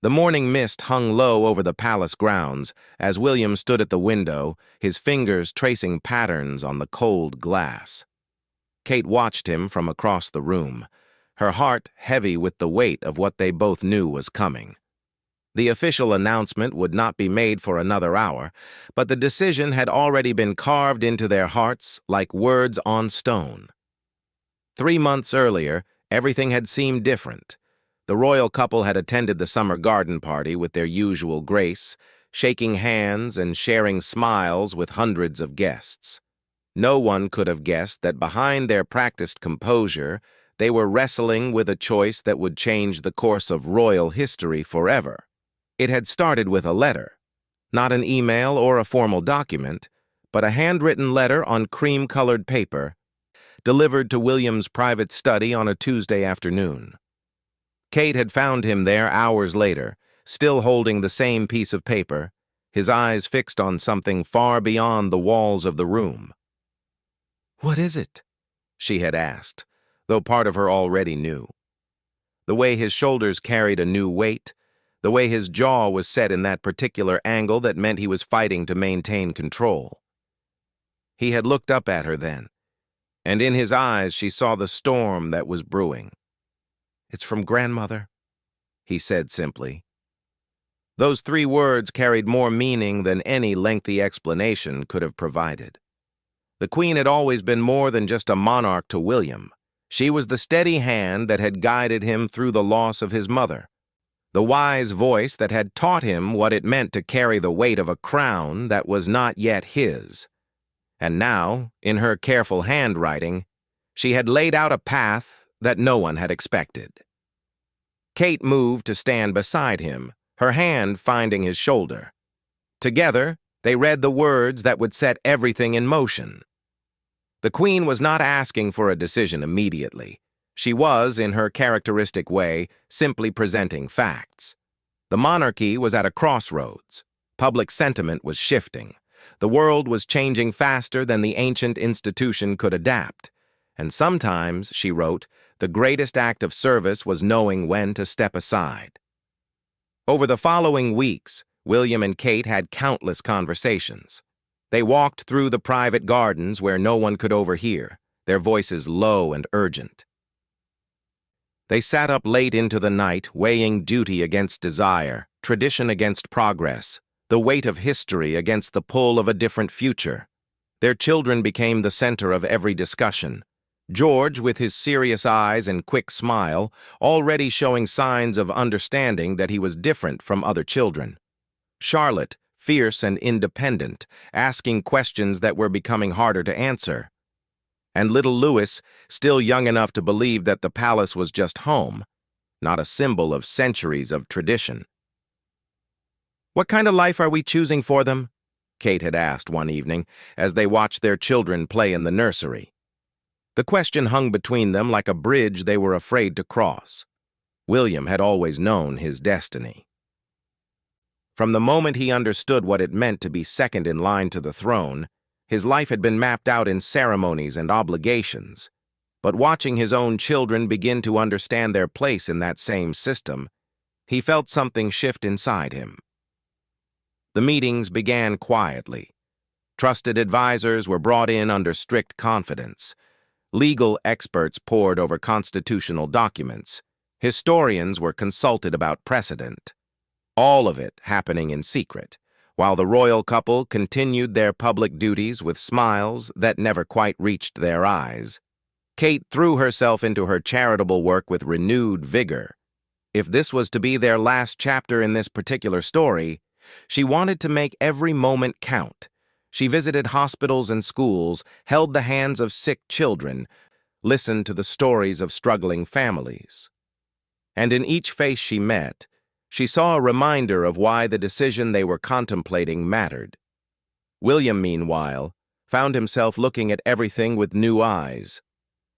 The morning mist hung low over the palace grounds as William stood at the window, his fingers tracing patterns on the cold glass. Kate watched him from across the room, her heart heavy with the weight of what they both knew was coming. The official announcement would not be made for another hour, but the decision had already been carved into their hearts like words on stone. 3 months earlier, everything had seemed different. The royal couple had attended the summer garden party with their usual grace, shaking hands and sharing smiles with hundreds of guests. No one could have guessed that behind their practiced composure, they were wrestling with a choice that would change the course of royal history forever. It had started with a letter, not an email or a formal document, but a handwritten letter on cream-colored paper, delivered to William's private study on a Tuesday afternoon. Kate had found him there hours later, still holding the same piece of paper, his eyes fixed on something far beyond the walls of the room. "What is it?" she had asked, though part of her already knew. The way his shoulders carried a new weight, the way his jaw was set in that particular angle that meant he was fighting to maintain control. He had looked up at her then, and in his eyes she saw the storm that was brewing. "It's from grandmother," he said simply. Those 3 words carried more meaning than any lengthy explanation could have provided. The Queen had always been more than just a monarch to William. She was the steady hand that had guided him through the loss of his mother, the wise voice that had taught him what it meant to carry the weight of a crown that was not yet his. And now, in her careful handwriting, she had laid out a path that no one had expected. Kate moved to stand beside him, her hand finding his shoulder. Together, they read the words that would set everything in motion. The Queen was not asking for a decision immediately. She was, in her characteristic way, simply presenting facts. The monarchy was at a crossroads. Public sentiment was shifting. The world was changing faster than the ancient institution could adapt. And sometimes, she wrote, the greatest act of service was knowing when to step aside. Over the following weeks, William and Kate had countless conversations. They walked through the private gardens where no one could overhear, their voices low and urgent. They sat up late into the night, weighing duty against desire, tradition against progress, the weight of history against the pull of a different future. Their children became the center of every discussion. George, with his serious eyes and quick smile, already showing signs of understanding that he was different from other children. Charlotte, fierce and independent, asking questions that were becoming harder to answer. And little Louis, still young enough to believe that the palace was just home, not a symbol of centuries of tradition. "What kind of life are we choosing for them?" Kate had asked one evening as they watched their children play in the nursery. The question hung between them like a bridge they were afraid to cross. William had always known his destiny. From the moment he understood what it meant to be second in line to the throne, his life had been mapped out in ceremonies and obligations. But watching his own children begin to understand their place in that same system, he felt something shift inside him. The meetings began quietly. Trusted advisors were brought in under strict confidence. Legal experts pored over constitutional documents. Historians were consulted about precedent. All of it happening in secret, while the royal couple continued their public duties with smiles that never quite reached their eyes. Kate threw herself into her charitable work with renewed vigor. If this was to be their last chapter in this particular story, she wanted to make every moment count. She visited hospitals and schools, held the hands of sick children, listened to the stories of struggling families. And in each face she met, she saw a reminder of why the decision they were contemplating mattered. William, meanwhile, found himself looking at everything with new eyes.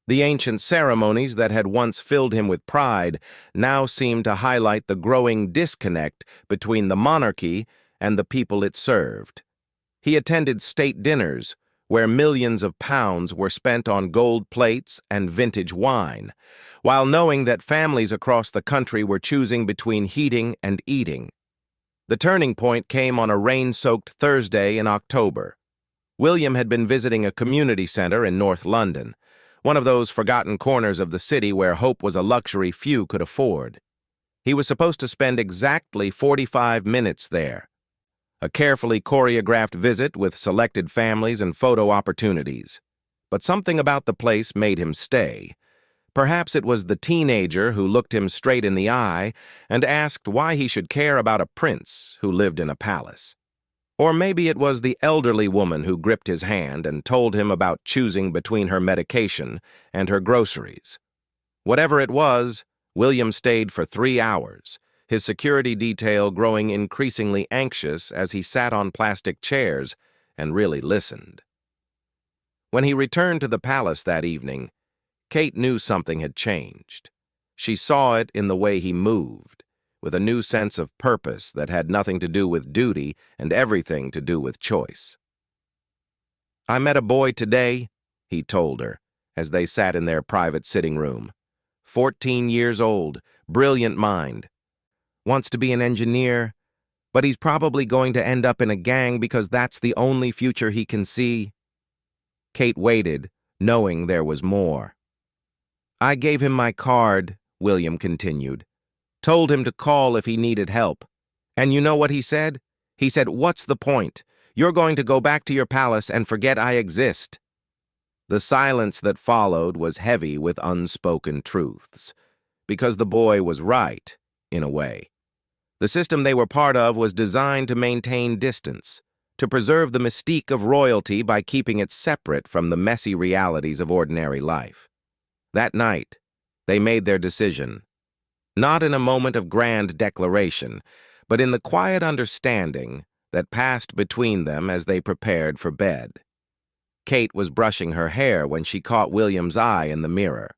The ancient ceremonies that had once filled him with pride now seemed to highlight the growing disconnect between the monarchy and the people it served. He attended state dinners, where millions of pounds were spent on gold plates and vintage wine, while knowing that families across the country were choosing between heating and eating. The turning point came on a rain-soaked Thursday in October. William had been visiting a community center in North London, one of those forgotten corners of the city where hope was a luxury few could afford. He was supposed to spend exactly 45 minutes there, a carefully choreographed visit with selected families and photo opportunities. But something about the place made him stay. Perhaps it was the teenager who looked him straight in the eye and asked why he should care about a prince who lived in a palace. Or maybe it was the elderly woman who gripped his hand and told him about choosing between her medication and her groceries. Whatever it was, William stayed for 3 hours, his security detail growing increasingly anxious as he sat on plastic chairs and really listened. When he returned to the palace that evening, Kate knew something had changed. She saw it in the way he moved, with a new sense of purpose that had nothing to do with duty and everything to do with choice. "I met a boy today," he told her, as they sat in their private sitting room. 14 years old, brilliant mind. Wants to be an engineer, but he's probably going to end up in a gang because that's the only future he can see. Kate waited, knowing there was more. "I gave him my card," William continued. "Told him to call if he needed help. And you know what he said? He said, 'What's the point? You're going to go back to your palace and forget I exist.'" The silence that followed was heavy with unspoken truths, because the boy was right, in a way. The system they were part of was designed to maintain distance, to preserve the mystique of royalty by keeping it separate from the messy realities of ordinary life. That night, they made their decision, not in a moment of grand declaration, but in the quiet understanding that passed between them as they prepared for bed. Kate was brushing her hair when she caught William's eye in the mirror.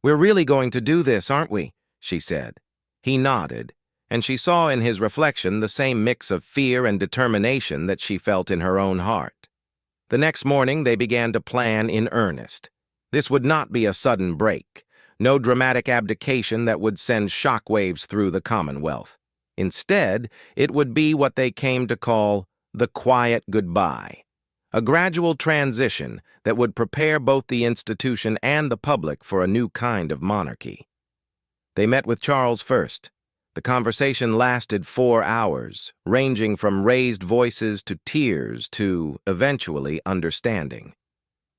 "We're really going to do this, aren't we?" she said. He nodded, and she saw in his reflection the same mix of fear and determination that she felt in her own heart. The next morning they began to plan in earnest. This would not be a sudden break, no dramatic abdication that would send shockwaves through the Commonwealth. Instead, it would be what they came to call the quiet goodbye, a gradual transition that would prepare both the institution and the public for a new kind of monarchy. They met with Charles first. The conversation lasted 4 hours, ranging from raised voices to tears to, eventually, understanding.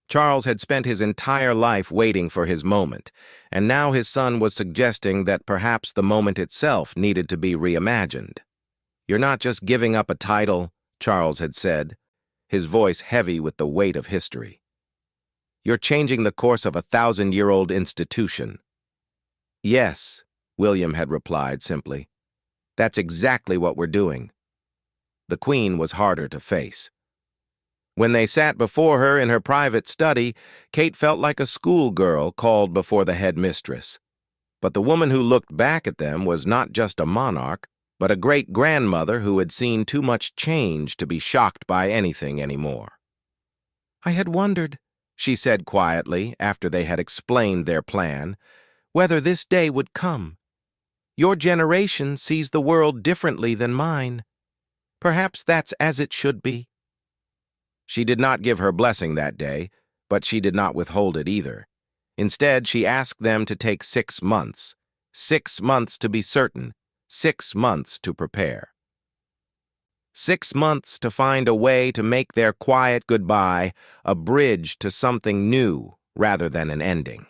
Charles had spent his entire life waiting for his moment, and now his son was suggesting that perhaps the moment itself needed to be reimagined. "You're not just giving up a title," Charles had said, his voice heavy with the weight of history. "You're changing the course of a 1,000-year-old institution." "Yes," William had replied simply. "That's exactly what we're doing." The Queen was harder to face. When they sat before her in her private study, Kate felt like a schoolgirl called before the headmistress. But the woman who looked back at them was not just a monarch, but a great-grandmother who had seen too much change to be shocked by anything anymore. "I had wondered," she said quietly after they had explained their plan, "whether this day would come. Your generation sees the world differently than mine. Perhaps that's as it should be." She did not give her blessing that day, but she did not withhold it either. Instead, she asked them to take 6 months. 6 months to be certain, 6 months to prepare. 6 months to find a way to make their quiet goodbye a bridge to something new rather than an ending.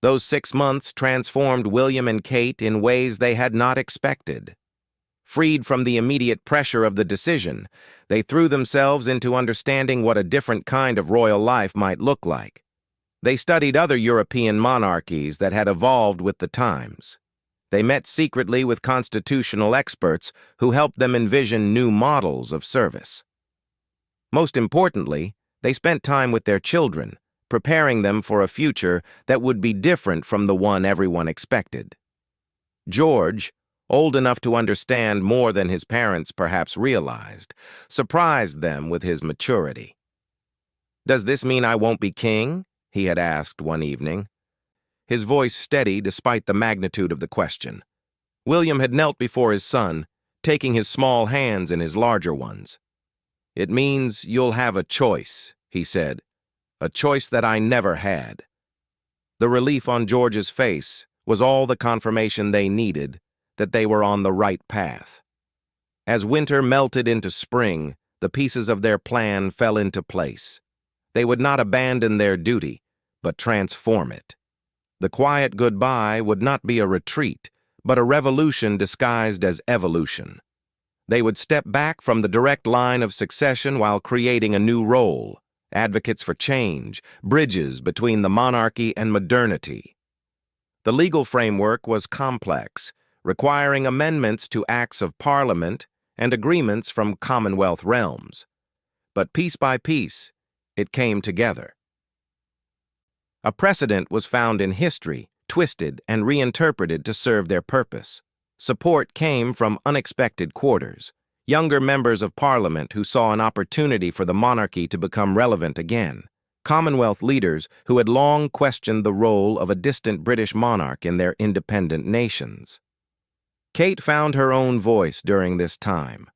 Those 6 months transformed William and Kate in ways they had not expected. Freed from the immediate pressure of the decision, they threw themselves into understanding what a different kind of royal life might look like. They studied other European monarchies that had evolved with the times. They met secretly with constitutional experts who helped them envision new models of service. Most importantly, they spent time with their children, preparing them for a future that would be different from the one everyone expected. George, old enough to understand more than his parents perhaps realized, surprised them with his maturity. "Does this mean I won't be king?" he had asked one evening. His voice steady despite the magnitude of the question. William had knelt before his son, taking his small hands in his larger ones. "It means you'll have a choice," he said, "a choice that I never had." The relief on George's face was all the confirmation they needed that they were on the right path. As winter melted into spring, the pieces of their plan fell into place. They would not abandon their duty, but transform it. The quiet goodbye would not be a retreat, but a revolution disguised as evolution. They would step back from the direct line of succession while creating a new role, advocates for change, bridges between the monarchy and modernity. The legal framework was complex, requiring amendments to acts of Parliament and agreements from Commonwealth realms. But piece by piece, it came together. A precedent was found in history, twisted and reinterpreted to serve their purpose. Support came from unexpected quarters, younger members of Parliament who saw an opportunity for the monarchy to become relevant again, Commonwealth leaders who had long questioned the role of a distant British monarch in their independent nations. Kate found her own voice during this time.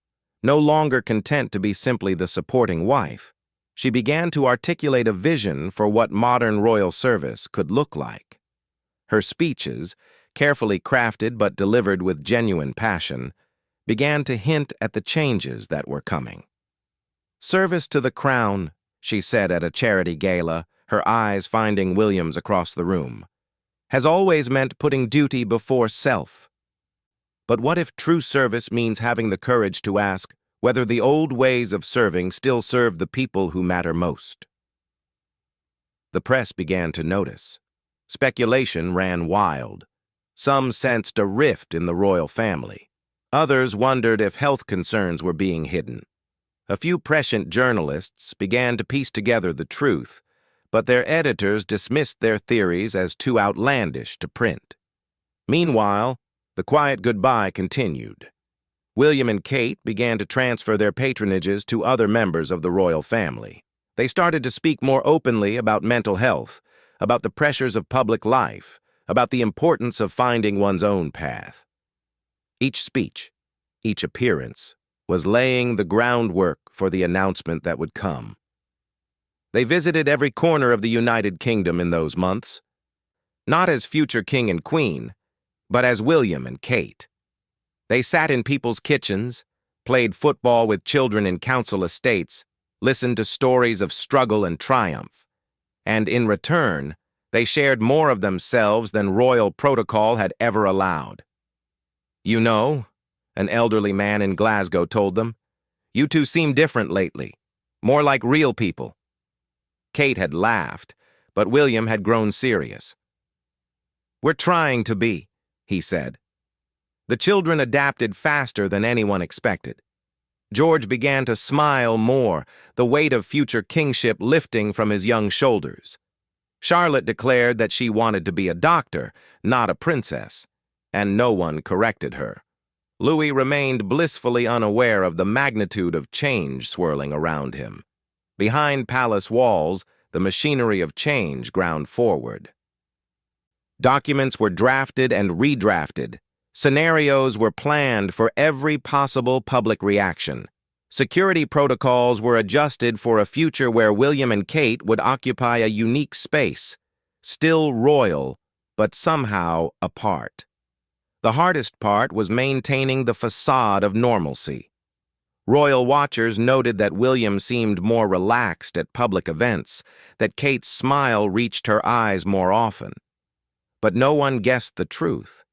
No longer content to be simply the supporting wife, she began to articulate a vision for what modern royal service could look like. Her speeches, carefully crafted but delivered with genuine passion, began to hint at the changes that were coming. "Service to the crown," she said at a charity gala, her eyes finding William's across the room, "has always meant putting duty before self. But what if true service means having the courage to ask whether the old ways of serving still serve the people who matter most?" The press began to notice. Speculation ran wild. Some sensed a rift in the royal family. Others wondered if health concerns were being hidden. A few prescient journalists began to piece together the truth, but their editors dismissed their theories as too outlandish to print. Meanwhile, the quiet goodbye continued. William and Kate began to transfer their patronages to other members of the royal family. They started to speak more openly about mental health, about the pressures of public life, about the importance of finding one's own path. Each speech, each appearance, was laying the groundwork for the announcement that would come. They visited every corner of the United Kingdom in those months, not as future king and queen, but as William and Kate. They sat in people's kitchens, played football with children in council estates, listened to stories of struggle and triumph, and in return, they shared more of themselves than royal protocol had ever allowed. "You know," an elderly man in Glasgow told them, "you two seem different lately, more like real people." Kate had laughed, but William had grown serious. "We're trying to be," he said. The children adapted faster than anyone expected. George began to smile more, the weight of future kingship lifting from his young shoulders. Charlotte declared that she wanted to be a doctor, not a princess, and no one corrected her. Louis remained blissfully unaware of the magnitude of change swirling around him. Behind palace walls, the machinery of change ground forward. Documents were drafted and redrafted. Scenarios were planned for every possible public reaction. Security protocols were adjusted for a future where William and Kate would occupy a unique space, still royal, but somehow apart. The hardest part was maintaining the facade of normalcy. Royal watchers noted that William seemed more relaxed at public events, that Kate's smile reached her eyes more often. But no one guessed the truth,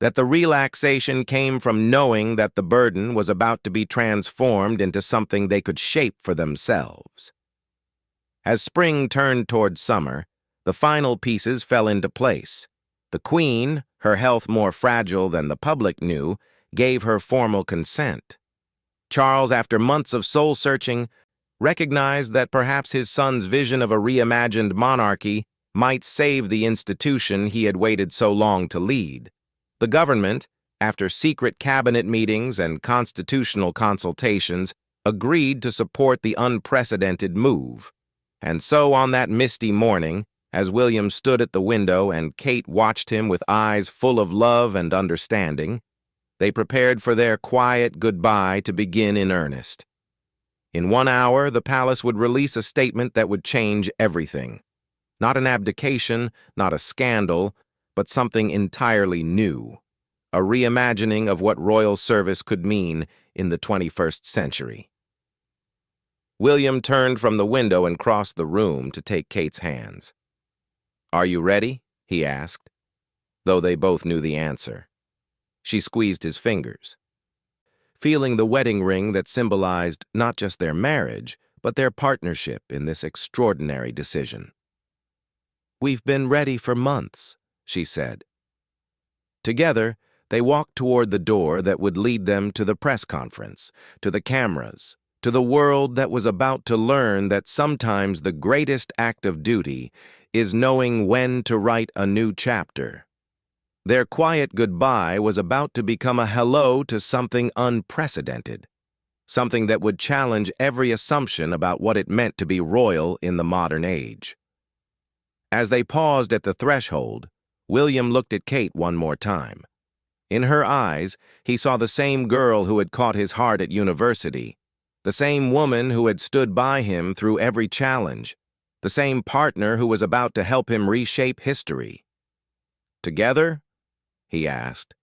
that the relaxation came from knowing that the burden was about to be transformed into something they could shape for themselves. As spring turned toward summer, the final pieces fell into place. The Queen, her health more fragile than the public knew, gave her formal consent. Charles, after months of soul-searching, recognized that perhaps his son's vision of a reimagined monarchy might save the institution he had waited so long to lead. The government, after secret cabinet meetings and constitutional consultations, agreed to support the unprecedented move. And so on that misty morning, as William stood at the window and Kate watched him with eyes full of love and understanding, they prepared for their quiet goodbye to begin in earnest. In 1 hour, the palace would release a statement that would change everything. Not an abdication, not a scandal, but something entirely new. A reimagining of what royal service could mean in the 21st century. William turned from the window and crossed the room to take Kate's hands. "Are you ready?" he asked, though they both knew the answer. She squeezed his fingers, feeling the wedding ring that symbolized not just their marriage, but their partnership in this extraordinary decision. "We've been ready for months," she said. Together, they walked toward the door that would lead them to the press conference, to the cameras, to the world that was about to learn that sometimes the greatest act of duty is knowing when to write a new chapter. Their quiet goodbye was about to become a hello to something unprecedented, something that would challenge every assumption about what it meant to be royal in the modern age. As they paused at the threshold, William looked at Kate one more time. In her eyes, he saw the same girl who had caught his heart at university, the same woman who had stood by him through every challenge, the same partner who was about to help him reshape history. "Together?" he asked.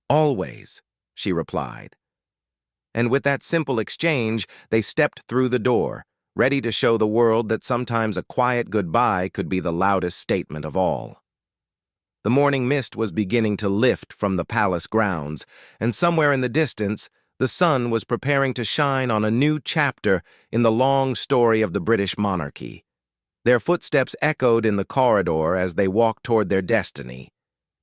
"Always," she replied. And with that simple exchange, they stepped through the door, ready to show the world that sometimes a quiet goodbye could be the loudest statement of all. The morning mist was beginning to lift from the palace grounds, and somewhere in the distance, the sun was preparing to shine on a new chapter in the long story of the British monarchy. Their footsteps echoed in the corridor as they walked toward their destiny.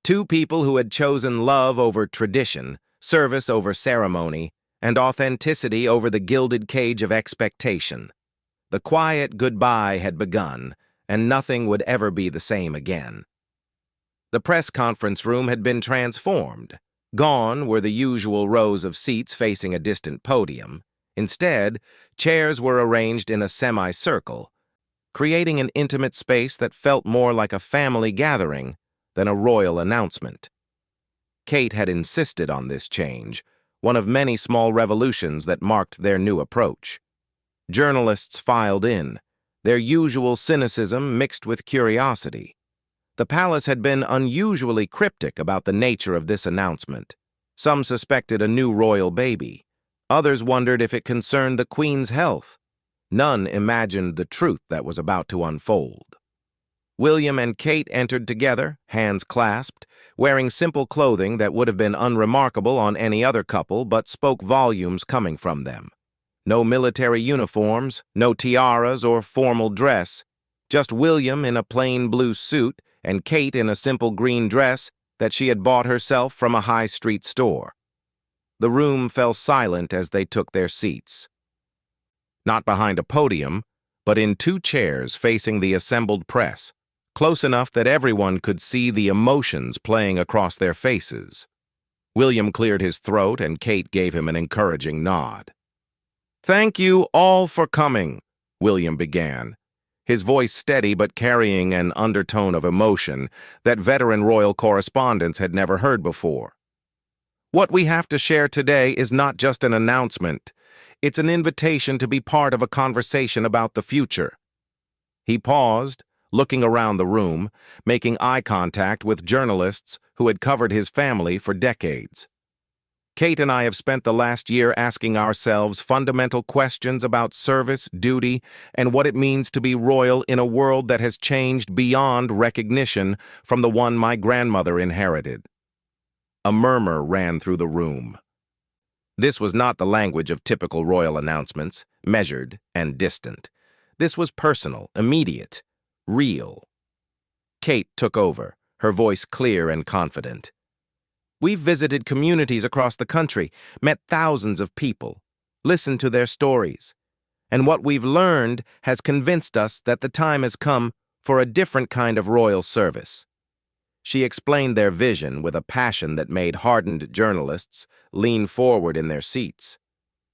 Two people who had chosen love over tradition, service over ceremony, and authenticity over the gilded cage of expectation. The quiet goodbye had begun, and nothing would ever be the same again. The press conference room had been transformed. Gone were the usual rows of seats facing a distant podium. Instead, chairs were arranged in a semicircle, creating an intimate space that felt more like a family gathering than a royal announcement. Kate had insisted on this change, one of many small revolutions that marked their new approach. Journalists filed in, their usual cynicism mixed with curiosity. The palace had been unusually cryptic about the nature of this announcement. Some suspected a new royal baby. Others wondered if it concerned the Queen's health. None imagined the truth that was about to unfold. William and Kate entered together, hands clasped, wearing simple clothing that would have been unremarkable on any other couple but spoke volumes coming from them. No military uniforms, no tiaras or formal dress, just William in a plain blue suit and Kate in a simple green dress that she had bought herself from a high-street store. The room fell silent as they took their seats. Not behind a podium, but in two chairs facing the assembled press, close enough that everyone could see the emotions playing across their faces. William cleared his throat and Kate gave him an encouraging nod. "Thank you all for coming," William began, his voice steady but carrying an undertone of emotion that veteran royal correspondents had never heard before. "What we have to share today is not just an announcement. It's an invitation to be part of a conversation about the future." He paused, looking around the room, making eye contact with journalists who had covered his family for decades. "Kate and I have spent the last year asking ourselves fundamental questions about service, duty, and what it means to be royal in a world that has changed beyond recognition from the one my grandmother inherited." A murmur ran through the room. This was not the language of typical royal announcements, measured and distant. This was personal, immediate, real. Kate took over, her voice clear and confident. "We've visited communities across the country, met thousands of people, listened to their stories, and what we've learned has convinced us that the time has come for a different kind of royal service." She explained their vision with a passion that made hardened journalists lean forward in their seats.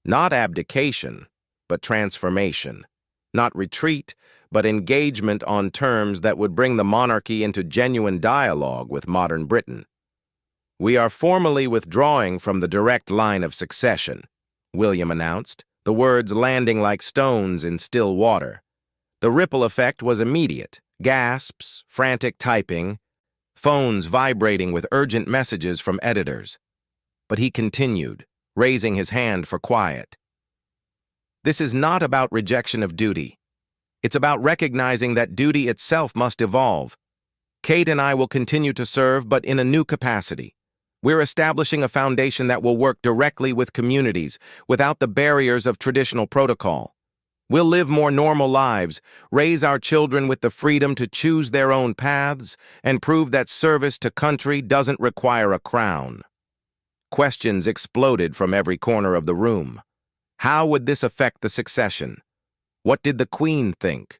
Not abdication, but transformation. Not retreat, but engagement on terms that would bring the monarchy into genuine dialogue with modern Britain. "We are formally withdrawing from the direct line of succession," William announced, the words landing like stones in still water. The ripple effect was immediate. Gasps, frantic typing, phones vibrating with urgent messages from editors. But he continued, raising his hand for quiet. "This is not about rejection of duty. It's about recognizing that duty itself must evolve. Kate and I will continue to serve, but in a new capacity. We're establishing a foundation that will work directly with communities, without the barriers of traditional protocol. We'll live more normal lives, raise our children with the freedom to choose their own paths, and prove that service to country doesn't require a crown." Questions exploded from every corner of the room. How would this affect the succession? What did the Queen think?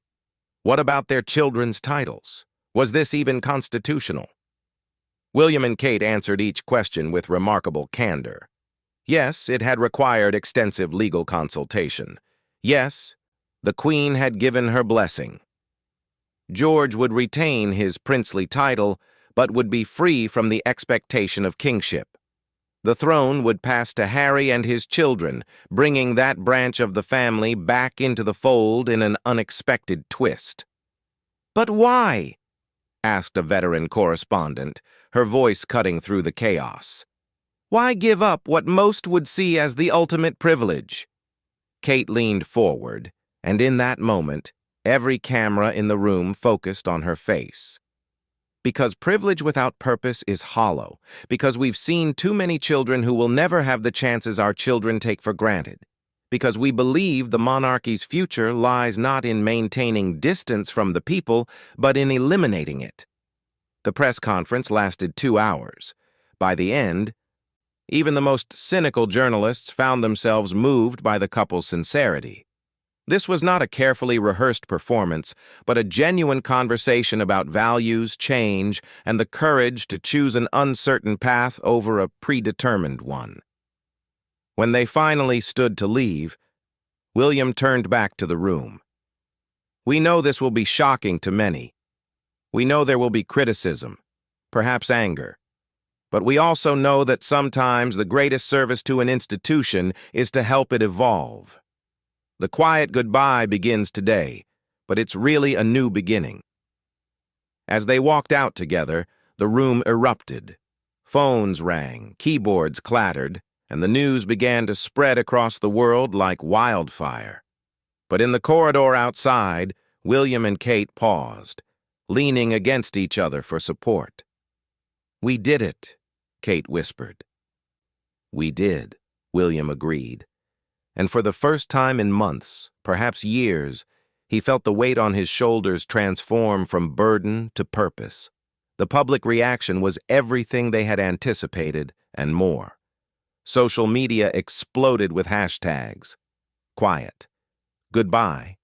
What about their children's titles? Was this even constitutional? William and Kate answered each question with remarkable candor. Yes, it had required extensive legal consultation. Yes, the Queen had given her blessing. George would retain his princely title, but would be free from the expectation of kingship. The throne would pass to Harry and his children, bringing that branch of the family back into the fold in an unexpected twist. "But why?" asked a veteran correspondent, her voice cutting through the chaos. "Why give up what most would see as the ultimate privilege?" Kate leaned forward, and in that moment, every camera in the room focused on her face. "Because privilege without purpose is hollow. Because we've seen too many children who will never have the chances our children take for granted. Because we believe the monarchy's future lies not in maintaining distance from the people, but in eliminating it." The press conference lasted 2 hours. By the end, even the most cynical journalists found themselves moved by the couple's sincerity. This was not a carefully rehearsed performance, but a genuine conversation about values, change, and the courage to choose an uncertain path over a predetermined one. When they finally stood to leave, William turned back to the room. "We know this will be shocking to many. We know there will be criticism, perhaps anger. But we also know that sometimes the greatest service to an institution is to help it evolve. The quiet goodbye begins today, but it's really a new beginning." As they walked out together, the room erupted. Phones rang, keyboards clattered, and the news began to spread across the world like wildfire. But in the corridor outside, William and Kate paused, leaning against each other for support. "We did it," Kate whispered. "We did," William agreed. And for the first time in months, perhaps years, he felt the weight on his shoulders transform from burden to purpose. The public reaction was everything they had anticipated and more. Social media exploded with hashtags: quiet, goodbye,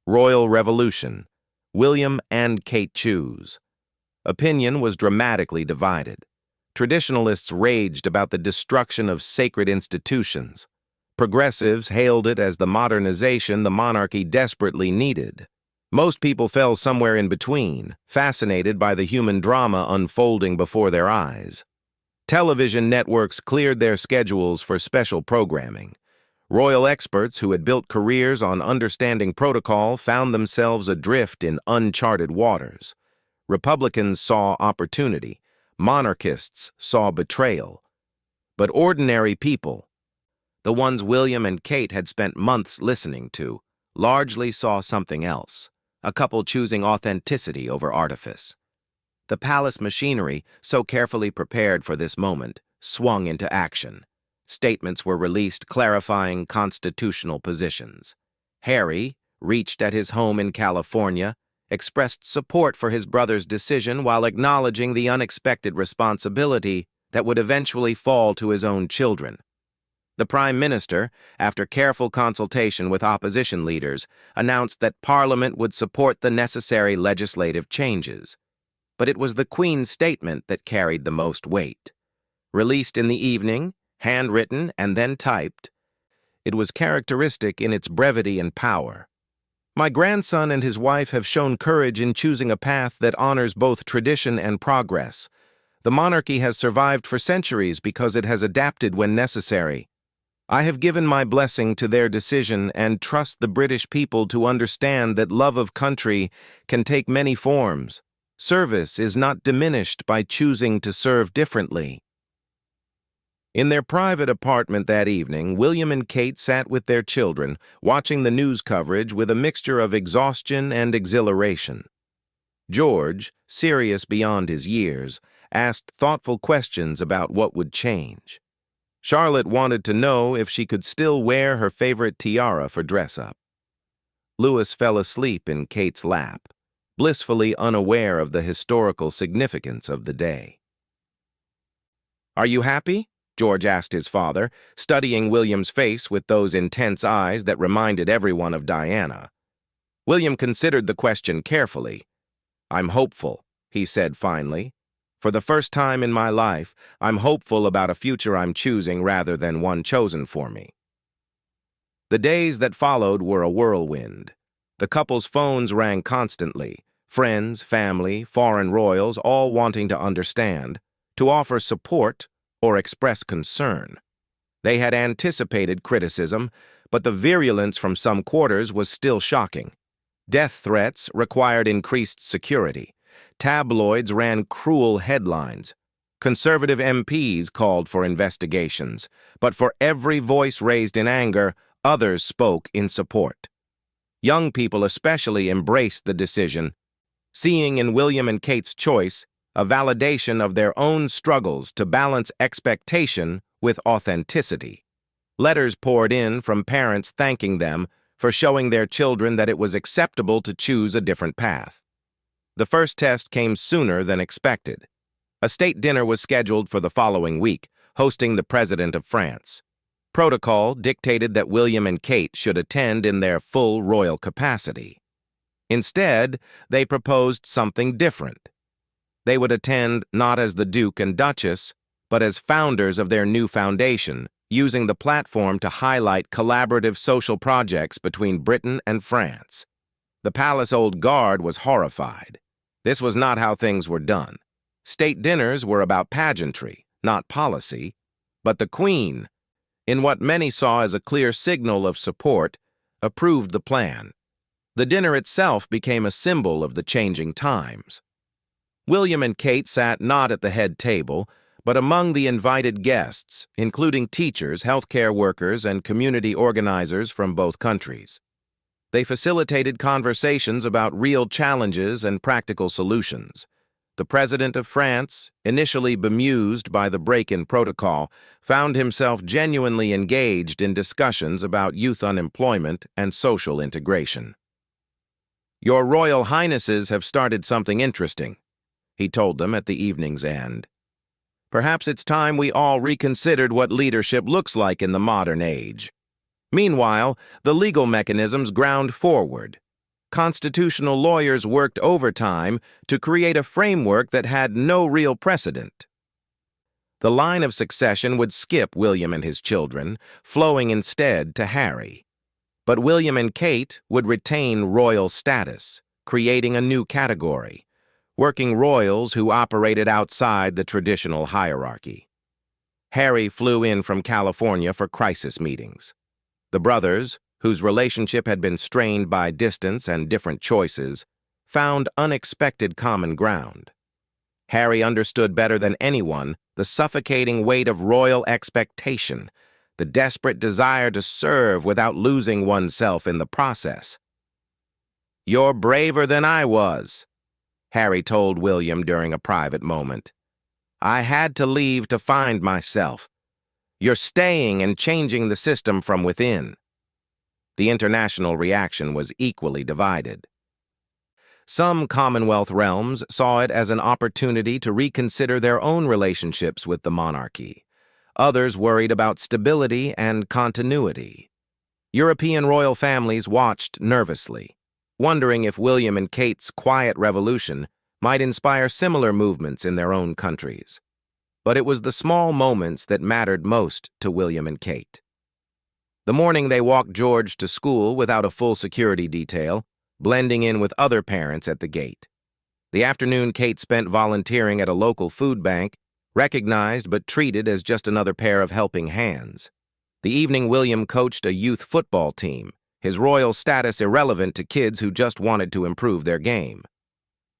royal revolution, William and Kate choose. Opinion was dramatically divided. Traditionalists raged about the destruction of sacred institutions. Progressives hailed it as the modernization the monarchy desperately needed. Most people fell somewhere in between, fascinated by the human drama unfolding before their eyes. Television networks cleared their schedules for special programming. Royal experts who had built careers on understanding protocol found themselves adrift in uncharted waters. Republicans saw opportunity. Monarchists saw betrayal. But ordinary people, the ones William and Kate had spent months listening to, largely saw something else, a couple choosing authenticity over artifice. The palace machinery, so carefully prepared for this moment, swung into action. Statements were released clarifying constitutional positions. Harry, reached at his home in California, expressed support for his brother's decision while acknowledging the unexpected responsibility that would eventually fall to his own children. The Prime Minister, after careful consultation with opposition leaders, announced that Parliament would support the necessary legislative changes. But it was the Queen's statement that carried the most weight. Released in the evening, handwritten and then typed, it was characteristic in its brevity and power. My grandson and his wife have shown courage in choosing a path that honors both tradition and progress. The monarchy has survived for centuries because it has adapted when necessary. I have given my blessing to their decision and trust the British people to understand that love of country can take many forms. Service is not diminished by choosing to serve differently. In their private apartment that evening, William and Kate sat with their children, watching the news coverage with a mixture of exhaustion and exhilaration. George, serious beyond his years, asked thoughtful questions about what would change. Charlotte wanted to know if she could still wear her favorite tiara for dress-up. Louis fell asleep in Kate's lap, blissfully unaware of the historical significance of the day. "Are you happy?" George asked his father, studying William's face with those intense eyes that reminded everyone of Diana. William considered the question carefully. "I'm hopeful," he said finally. "For the first time in my life, I'm hopeful about a future I'm choosing rather than one chosen for me." The days that followed were a whirlwind. The couple's phones rang constantly, friends, family, foreign royals all wanting to understand, to offer support, or express concern. They had anticipated criticism, but the virulence from some quarters was still shocking. Death threats required increased security. Tabloids ran cruel headlines. Conservative MPs called for investigations, but for every voice raised in anger, others spoke in support. Young people especially embraced the decision, seeing in William and Kate's choice a validation of their own struggles to balance expectation with authenticity. Letters poured in from parents thanking them for showing their children that it was acceptable to choose a different path. The first test came sooner than expected. A state dinner was scheduled for the following week, hosting the President of France. Protocol dictated that William and Kate should attend in their full royal capacity. Instead, they proposed something different. They would attend not as the Duke and Duchess, but as founders of their new foundation, using the platform to highlight collaborative social projects between Britain and France. The palace old guard was horrified. This was not how things were done. State dinners were about pageantry, not policy, but the Queen, in what many saw as a clear signal of support, approved the plan. The dinner itself became a symbol of the changing times. William and Kate sat not at the head table, but among the invited guests, including teachers, healthcare workers, and community organizers from both countries. They facilitated conversations about real challenges and practical solutions. The President of France, initially bemused by the break in protocol, found himself genuinely engaged in discussions about youth unemployment and social integration. "Your Royal Highnesses have started something interesting," he told them at the evening's end. "Perhaps it's time we all reconsidered what leadership looks like in the modern age." Meanwhile, the legal mechanisms ground forward. Constitutional lawyers worked overtime to create a framework that had no real precedent. The line of succession would skip William and his children, flowing instead to Harry. But William and Kate would retain royal status, creating a new category: working royals who operated outside the traditional hierarchy. Harry flew in from California for crisis meetings. The brothers, whose relationship had been strained by distance and different choices, found unexpected common ground. Harry understood better than anyone the suffocating weight of royal expectation, the desperate desire to serve without losing oneself in the process. "You're braver than I was," Harry told William during a private moment. "I had to leave to find myself. You're staying and changing the system from within." The international reaction was equally divided. Some Commonwealth realms saw it as an opportunity to reconsider their own relationships with the monarchy. Others worried about stability and continuity. European royal families watched nervously, wondering if William and Kate's quiet revolution might inspire similar movements in their own countries. But it was the small moments that mattered most to William and Kate. The morning they walked George to school without a full security detail, blending in with other parents at the gate. The afternoon Kate spent volunteering at a local food bank, recognized but treated as just another pair of helping hands. The evening William coached a youth football team, his royal status irrelevant to kids who just wanted to improve their game.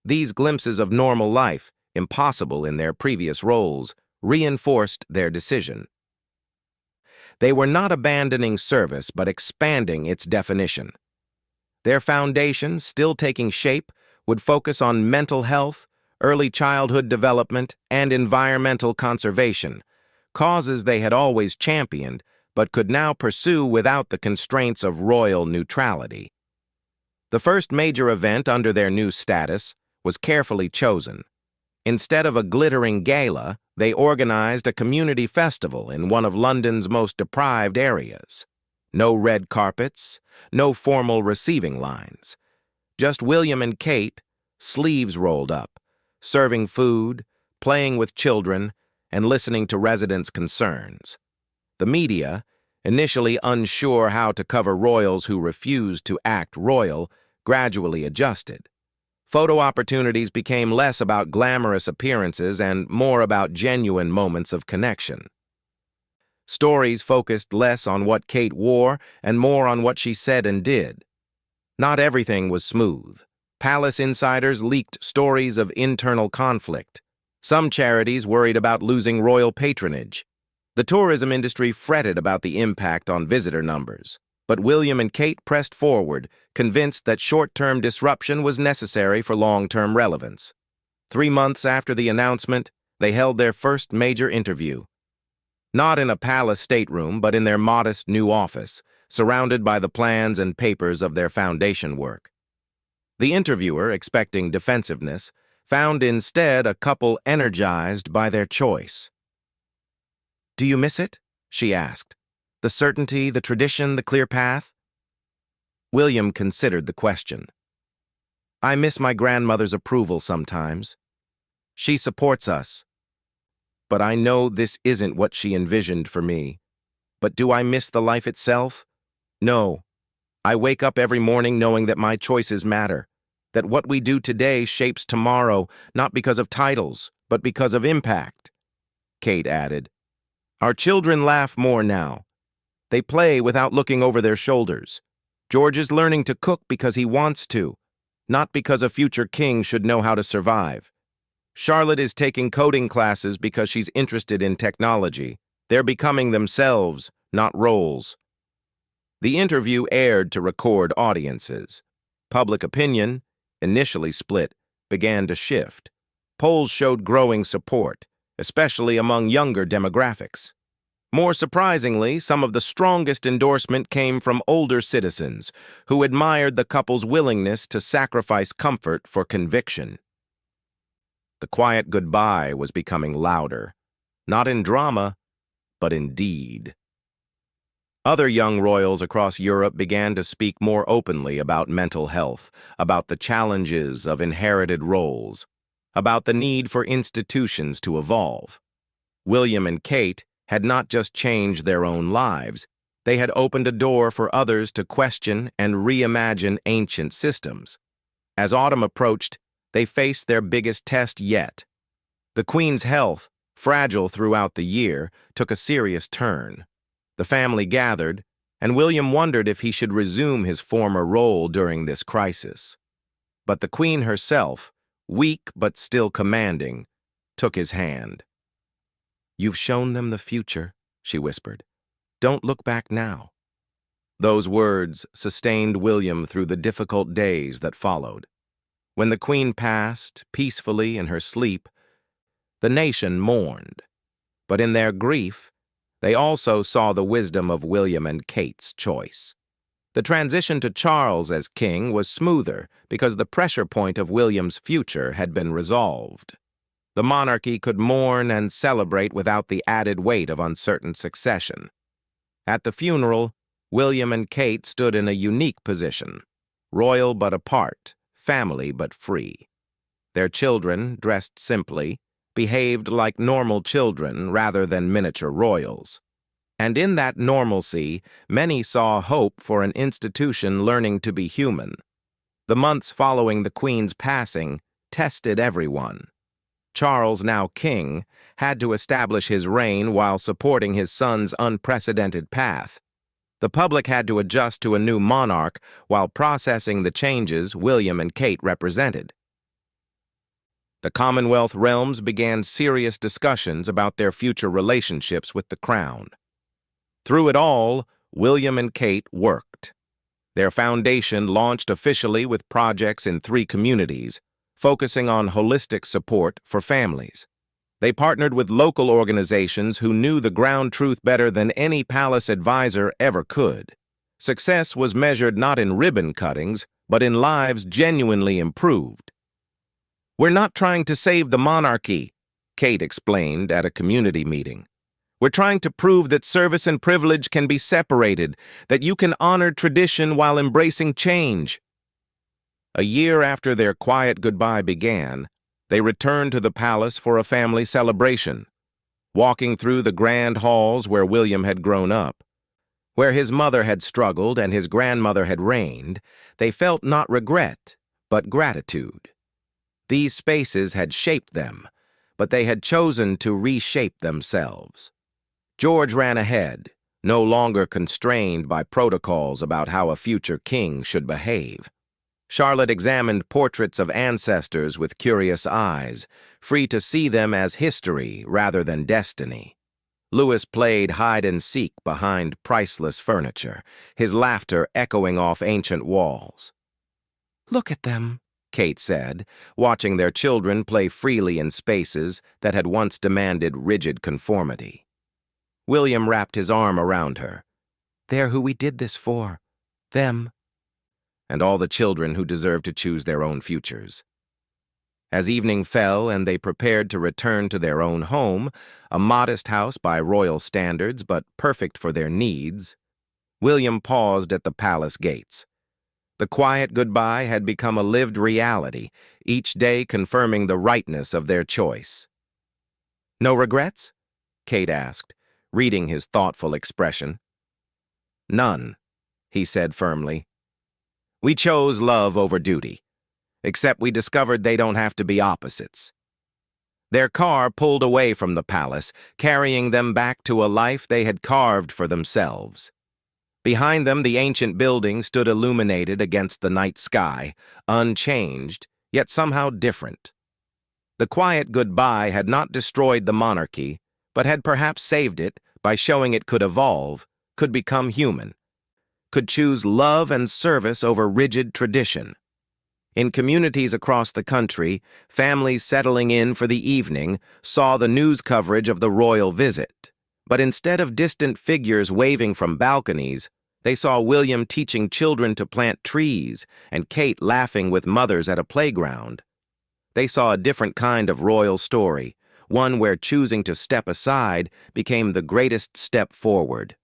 These glimpses of normal life, impossible in their previous roles, reinforced their decision. They were not abandoning service, but expanding its definition. Their foundation, still taking shape, would focus on mental health, early childhood development, and environmental conservation, causes they had always championed, but could now pursue without the constraints of royal neutrality. The first major event under their new status was carefully chosen. Instead of a glittering gala, they organized a community festival in one of London's most deprived areas. No red carpets, no formal receiving lines. Just William and Kate, sleeves rolled up, serving food, playing with children, and listening to residents' concerns. The media, initially unsure how to cover royals who refused to act royal, gradually adjusted. Photo opportunities became less about glamorous appearances and more about genuine moments of connection. Stories focused less on what Kate wore and more on what she said and did. Not everything was smooth. Palace insiders leaked stories of internal conflict. Some charities worried about losing royal patronage. The tourism industry fretted about the impact on visitor numbers. But William and Kate pressed forward, convinced that short-term disruption was necessary for long-term relevance. 3 months after the announcement, they held their first major interview. Not in a palace stateroom, but in their modest new office, surrounded by the plans and papers of their foundation work. The interviewer, expecting defensiveness, found instead a couple energized by their choice. "Do you miss it?" she asked. "The certainty, the tradition, the clear path?" William considered the question. "I miss my grandmother's approval sometimes. She supports us. But I know this isn't what she envisioned for me. But do I miss the life itself? No. I wake up every morning knowing that my choices matter, that what we do today shapes tomorrow, not because of titles, but because of impact." Kate added, "Our children laugh more now. They play without looking over their shoulders. George is learning to cook because he wants to, not because a future king should know how to survive. Charlotte is taking coding classes because she's interested in technology. They're becoming themselves, not roles." The interview aired to record audiences. Public opinion, initially split, began to shift. Polls showed growing support, especially among younger demographics. More surprisingly, some of the strongest endorsement came from older citizens who admired the couple's willingness to sacrifice comfort for conviction. The quiet goodbye was becoming louder, not in drama, but in deed. Other young royals across Europe began to speak more openly about mental health, about the challenges of inherited roles, about the need for institutions to evolve. William and Kate had not just changed their own lives, they had opened a door for others to question and reimagine ancient systems. As autumn approached, they faced their biggest test yet. The Queen's health, fragile throughout the year, took a serious turn. The family gathered, and William wondered if he should resume his former role during this crisis. But the Queen herself, weak but still commanding, took his hand. "You've shown them the future," she whispered. "Don't look back now." Those words sustained William through the difficult days that followed. When the Queen passed, peacefully in her sleep, the nation mourned. But in their grief, they also saw the wisdom of William and Kate's choice. The transition to Charles as king was smoother because the pressure point of William's future had been resolved. The monarchy could mourn and celebrate without the added weight of uncertain succession. At the funeral, William and Kate stood in a unique position, royal but apart, family but free. Their children, dressed simply, behaved like normal children rather than miniature royals. And in that normalcy, many saw hope for an institution learning to be human. The months following the Queen's passing tested everyone. Charles, now king, had to establish his reign while supporting his son's unprecedented path. The public had to adjust to a new monarch while processing the changes William and Kate represented. The Commonwealth realms began serious discussions about their future relationships with the crown. Through it all, William and Kate worked. Their foundation launched officially with projects in 3 communities, focusing on holistic support for families. They partnered with local organizations who knew the ground truth better than any palace advisor ever could. Success was measured not in ribbon cuttings, but in lives genuinely improved. "We're not trying to save the monarchy," Kate explained at a community meeting. "We're trying to prove that service and privilege can be separated, that you can honor tradition while embracing change." A year after their quiet goodbye began, they returned to the palace for a family celebration. Walking through the grand halls where William had grown up, where his mother had struggled and his grandmother had reigned, they felt not regret, but gratitude. These spaces had shaped them, but they had chosen to reshape themselves. George ran ahead, no longer constrained by protocols about how a future king should behave. Charlotte examined portraits of ancestors with curious eyes, free to see them as history rather than destiny. Louis played hide-and-seek behind priceless furniture, his laughter echoing off ancient walls. "Look at them," Kate said, watching their children play freely in spaces that had once demanded rigid conformity. William wrapped his arm around her. "They're who we did this for. Them." And all the children who deserve to choose their own futures. As evening fell and they prepared to return to their own home, a modest house by royal standards but perfect for their needs, William paused at the palace gates. The quiet goodbye had become a lived reality, each day confirming the rightness of their choice. "No regrets?" Kate asked, reading his thoughtful expression. "None," he said firmly. "We chose love over duty, except we discovered they don't have to be opposites." Their car pulled away from the palace, carrying them back to a life they had carved for themselves. Behind them, the ancient building stood illuminated against the night sky, unchanged, yet somehow different. The quiet goodbye had not destroyed the monarchy, but had perhaps saved it by showing it could evolve, could become human, could choose love and service over rigid tradition. In communities across the country, families settling in for the evening saw the news coverage of the royal visit. But instead of distant figures waving from balconies, they saw William teaching children to plant trees and Kate laughing with mothers at a playground. They saw a different kind of royal story, one where choosing to step aside became the greatest step forward.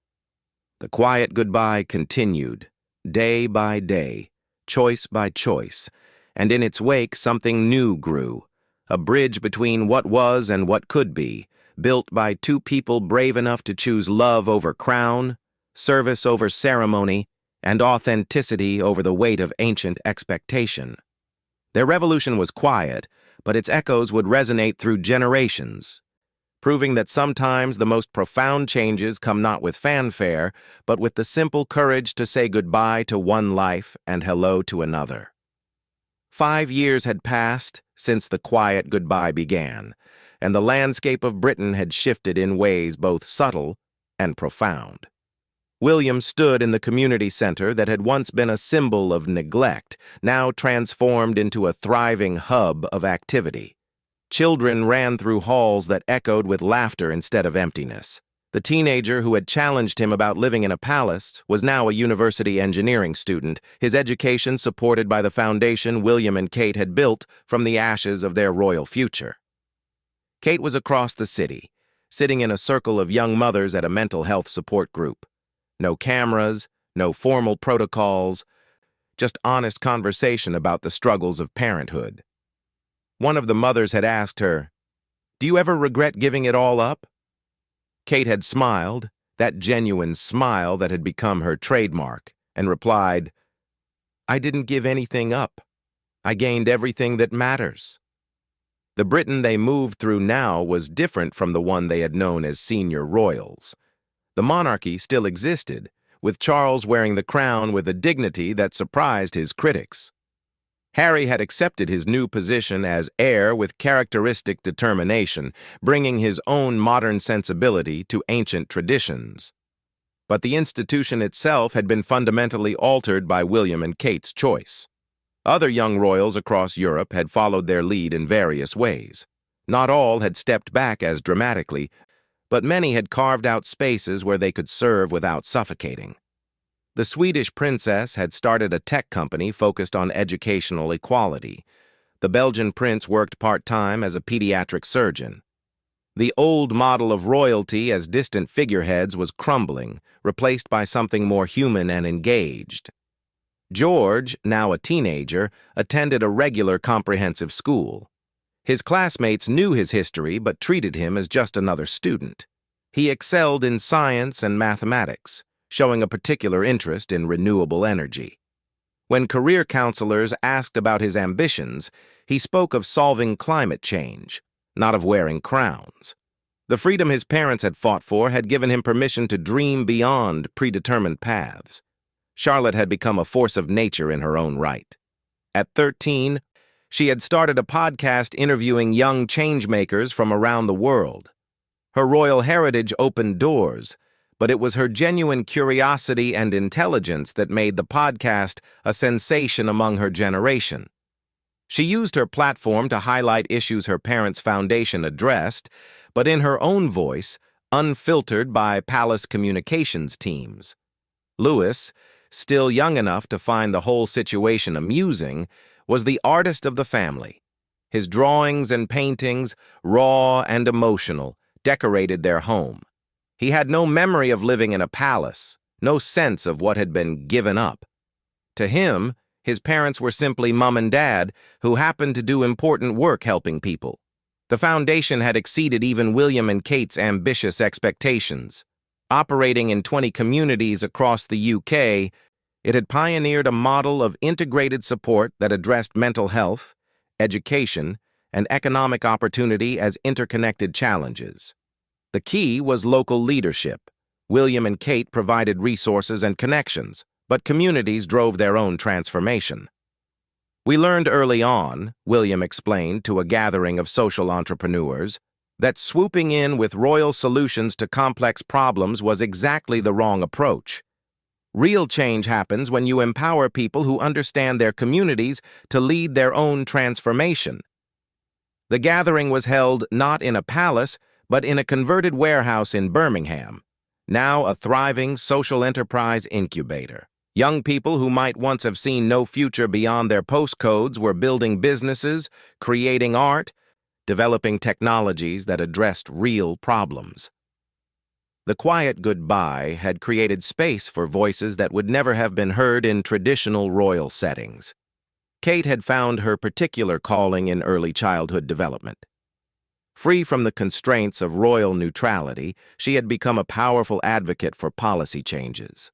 The quiet goodbye continued, day by day, choice by choice, and in its wake something new grew, a bridge between what was and what could be, built by 2 people brave enough to choose love over crown, service over ceremony, and authenticity over the weight of ancient expectation. Their revolution was quiet, but its echoes would resonate through generations, proving that sometimes the most profound changes come not with fanfare, but with the simple courage to say goodbye to one life and hello to another. 5 years had passed since the quiet goodbye began, and the landscape of Britain had shifted in ways both subtle and profound. William stood in the community center that had once been a symbol of neglect, now transformed into a thriving hub of activity. Children ran through halls that echoed with laughter instead of emptiness. The teenager who had challenged him about living in a palace was now a university engineering student, his education supported by the foundation William and Kate had built from the ashes of their royal future. Kate was across the city, sitting in a circle of young mothers at a mental health support group. No cameras, no formal protocols, just honest conversation about the struggles of parenthood. One of the mothers had asked her, "Do you ever regret giving it all up?" Kate had smiled, that genuine smile that had become her trademark, and replied, "I didn't give anything up. I gained everything that matters." The Britain they moved through now was different from the one they had known as senior royals. The monarchy still existed, with Charles wearing the crown with a dignity that surprised his critics. Harry had accepted his new position as heir with characteristic determination, bringing his own modern sensibility to ancient traditions. But the institution itself had been fundamentally altered by William and Kate's choice. Other young royals across Europe had followed their lead in various ways. Not all had stepped back as dramatically, but many had carved out spaces where they could serve without suffocating. The Swedish princess had started a tech company focused on educational equality. The Belgian prince worked part-time as a pediatric surgeon. The old model of royalty as distant figureheads was crumbling, replaced by something more human and engaged. George, now a teenager, attended a regular comprehensive school. His classmates knew his history but treated him as just another student. He excelled in science and mathematics, showing a particular interest in renewable energy. When career counselors asked about his ambitions, he spoke of solving climate change, not of wearing crowns. The freedom his parents had fought for had given him permission to dream beyond predetermined paths. Charlotte had become a force of nature in her own right. At 13, she had started a podcast interviewing young changemakers from around the world. Her royal heritage opened doors, but it was her genuine curiosity and intelligence that made the podcast a sensation among her generation. She used her platform to highlight issues her parents' foundation addressed, but in her own voice, unfiltered by palace communications teams. Louis, still young enough to find the whole situation amusing, was the artist of the family. His drawings and paintings, raw and emotional, decorated their home. He had no memory of living in a palace, no sense of what had been given up. To him, his parents were simply mom and dad who happened to do important work helping people. The foundation had exceeded even William and Kate's ambitious expectations. Operating in 20 communities across the UK, it had pioneered a model of integrated support that addressed mental health, education, and economic opportunity as interconnected challenges. The key was local leadership. William and Kate provided resources and connections, but communities drove their own transformation. "We learned early on," William explained to a gathering of social entrepreneurs, that swooping in with royal solutions to complex problems was exactly the wrong approach. Real change happens when you empower people who understand their communities to lead their own transformation. The gathering was held not in a palace, but in a converted warehouse in Birmingham, now a thriving social enterprise incubator. Young people who might once have seen no future beyond their postcodes were building businesses, creating art, developing technologies that addressed real problems. The quiet goodbye had created space for voices that would never have been heard in traditional royal settings. Kate had found her particular calling in early childhood development. Free from the constraints of royal neutrality, she had become a powerful advocate for policy changes.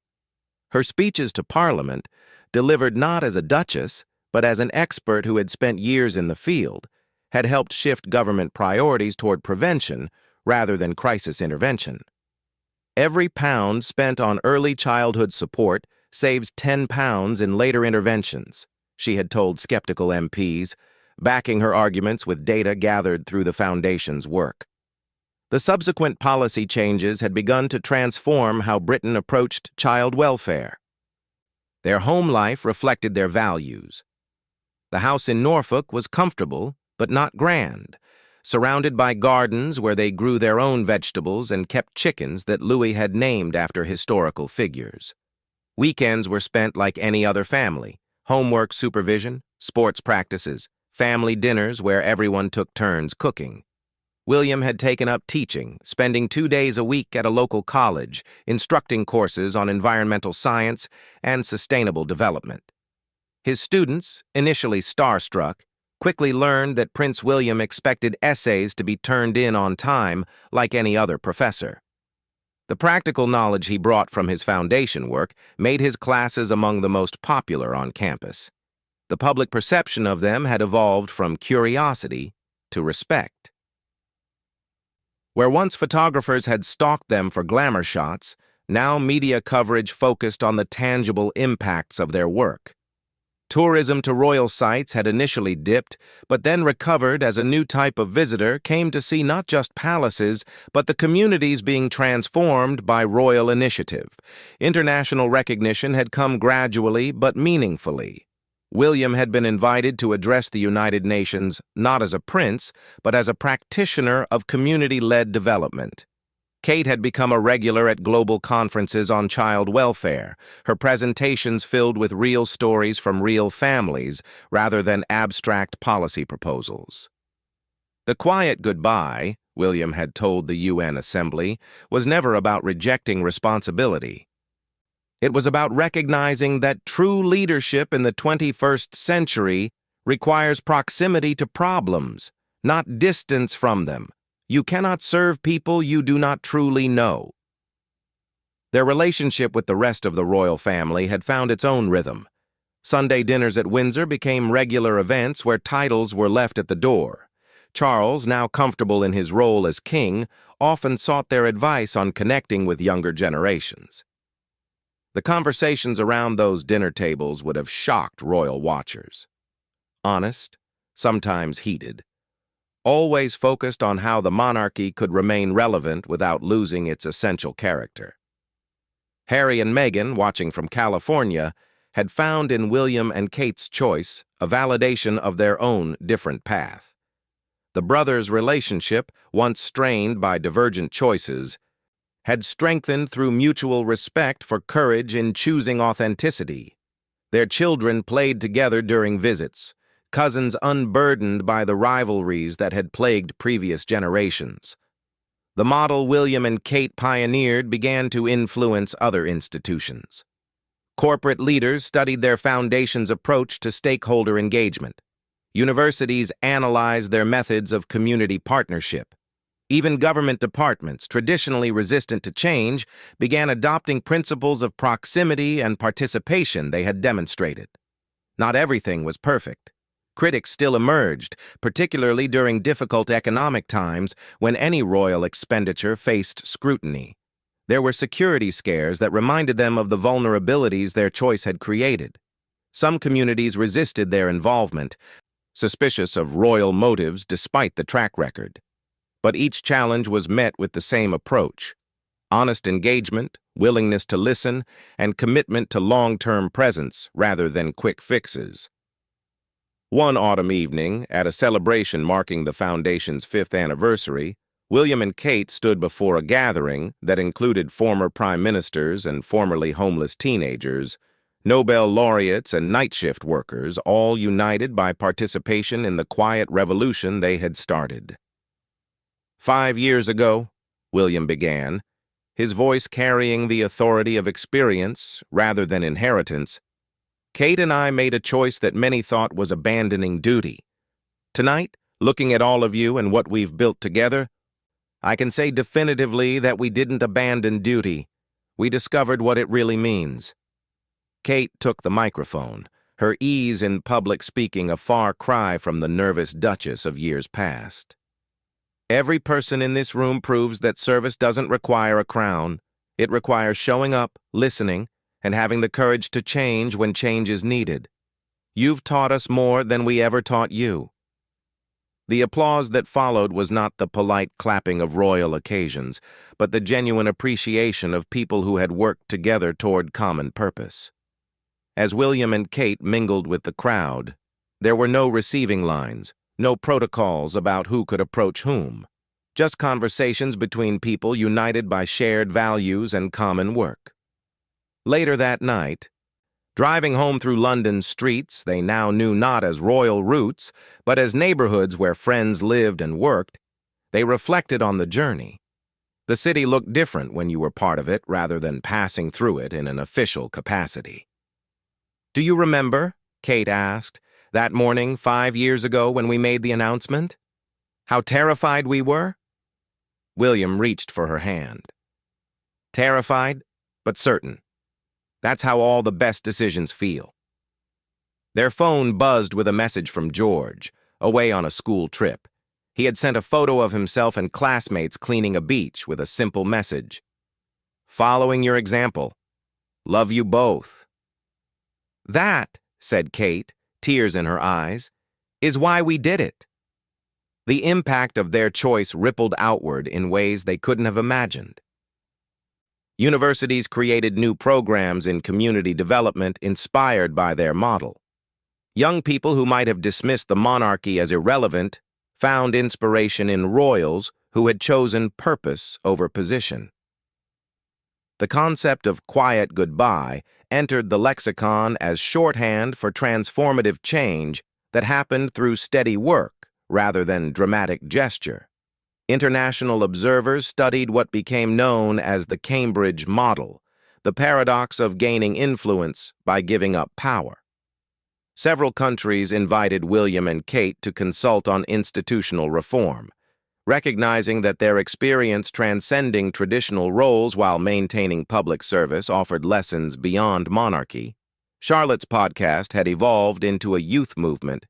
Her speeches to Parliament, delivered not as a duchess, but as an expert who had spent years in the field, had helped shift government priorities toward prevention rather than crisis intervention. Every pound spent on early childhood support saves £10 in later interventions, she had told skeptical MPs, backing her arguments with data gathered through the foundation's work. The subsequent policy changes had begun to transform how Britain approached child welfare. Their home life reflected their values. The house in Norfolk was comfortable, but not grand, surrounded by gardens where they grew their own vegetables and kept chickens that Louis had named after historical figures. Weekends were spent like any other family: homework supervision, sports practices, family dinners where everyone took turns cooking. William had taken up teaching, spending 2 days a week at a local college, instructing courses on environmental science and sustainable development. His students, initially starstruck, quickly learned that Prince William expected essays to be turned in on time like any other professor. The practical knowledge he brought from his foundation work made his classes among the most popular on campus. The public perception of them had evolved from curiosity to respect. Where once photographers had stalked them for glamour shots, now media coverage focused on the tangible impacts of their work. Tourism to royal sites had initially dipped, but then recovered as a new type of visitor came to see not just palaces, but the communities being transformed by royal initiative. International recognition had come gradually but meaningfully. William had been invited to address the United Nations not as a prince, but as a practitioner of community-led development. Kate had become a regular at global conferences on child welfare, her presentations filled with real stories from real families rather than abstract policy proposals. The quiet goodbye, William had told the UN Assembly, was never about rejecting responsibility. It was about recognizing that true leadership in the 21st century requires proximity to problems, not distance from them. You cannot serve people you do not truly know. Their relationship with the rest of the royal family had found its own rhythm. Sunday dinners at Windsor became regular events where titles were left at the door. Charles, now comfortable in his role as king, often sought their advice on connecting with younger generations. The conversations around those dinner tables would have shocked royal watchers. Honest, sometimes heated, always focused on how the monarchy could remain relevant without losing its essential character. Harry and Meghan, watching from California, had found in William and Kate's choice a validation of their own different path. The brothers' relationship, once strained by divergent choices, had strengthened through mutual respect for courage in choosing authenticity. Their children played together during visits, cousins unburdened by the rivalries that had plagued previous generations. The model William and Kate pioneered began to influence other institutions. Corporate leaders studied their foundation's approach to stakeholder engagement. Universities analyzed their methods of community partnership. Even government departments, traditionally resistant to change, began adopting principles of proximity and participation they had demonstrated. Not everything was perfect. Critics still emerged, particularly during difficult economic times when any royal expenditure faced scrutiny. There were security scares that reminded them of the vulnerabilities their choice had created. Some communities resisted their involvement, suspicious of royal motives despite the track record. But each challenge was met with the same approach: honest engagement, willingness to listen, and commitment to long-term presence rather than quick fixes. One autumn evening, at a celebration marking the Foundation's 5th anniversary, William and Kate stood before a gathering that included former prime ministers and formerly homeless teenagers, Nobel laureates and night shift workers, all united by participation in the quiet revolution they had started. 5 years ago, William began, his voice carrying the authority of experience rather than inheritance, Kate and I made a choice that many thought was abandoning duty. Tonight, looking at all of you and what we've built together, I can say definitively that we didn't abandon duty. We discovered what it really means. Kate took the microphone, her ease in public speaking a far cry from the nervous Duchess of years past. Every person in this room proves that service doesn't require a crown. It requires showing up, listening, and having the courage to change when change is needed. You've taught us more than we ever taught you. The applause that followed was not the polite clapping of royal occasions, but the genuine appreciation of people who had worked together toward common purpose. As William and Kate mingled with the crowd, there were no receiving lines, no protocols about who could approach whom, just conversations between people united by shared values and common work. Later that night, driving home through London's streets they now knew not as royal routes, but as neighborhoods where friends lived and worked, they reflected on the journey. The city looked different when you were part of it rather than passing through it in an official capacity. "Do you remember," Kate asked, "that morning 5 years ago when we made the announcement? How terrified we were?" William reached for her hand. Terrified, but certain. That's how all the best decisions feel. Their phone buzzed with a message from George, away on a school trip. He had sent a photo of himself and classmates cleaning a beach with a simple message. Following your example. Love you both. That, said Kate, tears in her eyes, is why we did it. The impact of their choice rippled outward in ways they couldn't have imagined. Universities created new programs in community development inspired by their model. Young people who might have dismissed the monarchy as irrelevant found inspiration in royals who had chosen purpose over position. The concept of quiet goodbye entered the lexicon as shorthand for transformative change that happened through steady work rather than dramatic gesture. International observers studied what became known as the Cambridge model, the paradox of gaining influence by giving up power. Several countries invited William and Kate to consult on institutional reform, recognizing that their experience transcending traditional roles while maintaining public service offered lessons beyond monarchy. Charlotte's podcast had evolved into a youth movement,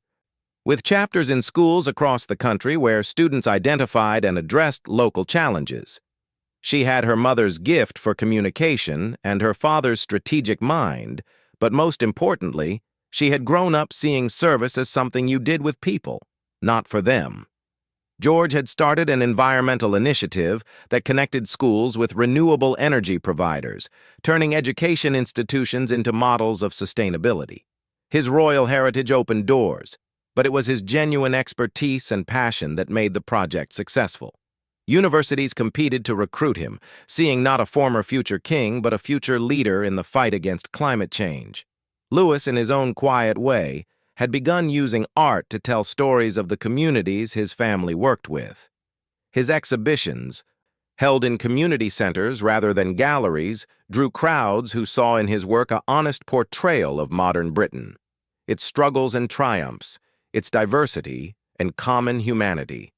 with chapters in schools across the country where students identified and addressed local challenges. She had her mother's gift for communication and her father's strategic mind, but most importantly, she had grown up seeing service as something you did with people, not for them. George had started an environmental initiative that connected schools with renewable energy providers, turning education institutions into models of sustainability. His royal heritage opened doors, but it was his genuine expertise and passion that made the project successful. Universities competed to recruit him, seeing not a former future king but a future leader in the fight against climate change. Lewis, in his own quiet way, had begun using art to tell stories of the communities his family worked with. His exhibitions, held in community centers rather than galleries, drew crowds who saw in his work an honest portrayal of modern Britain, its struggles and triumphs, its diversity and common humanity.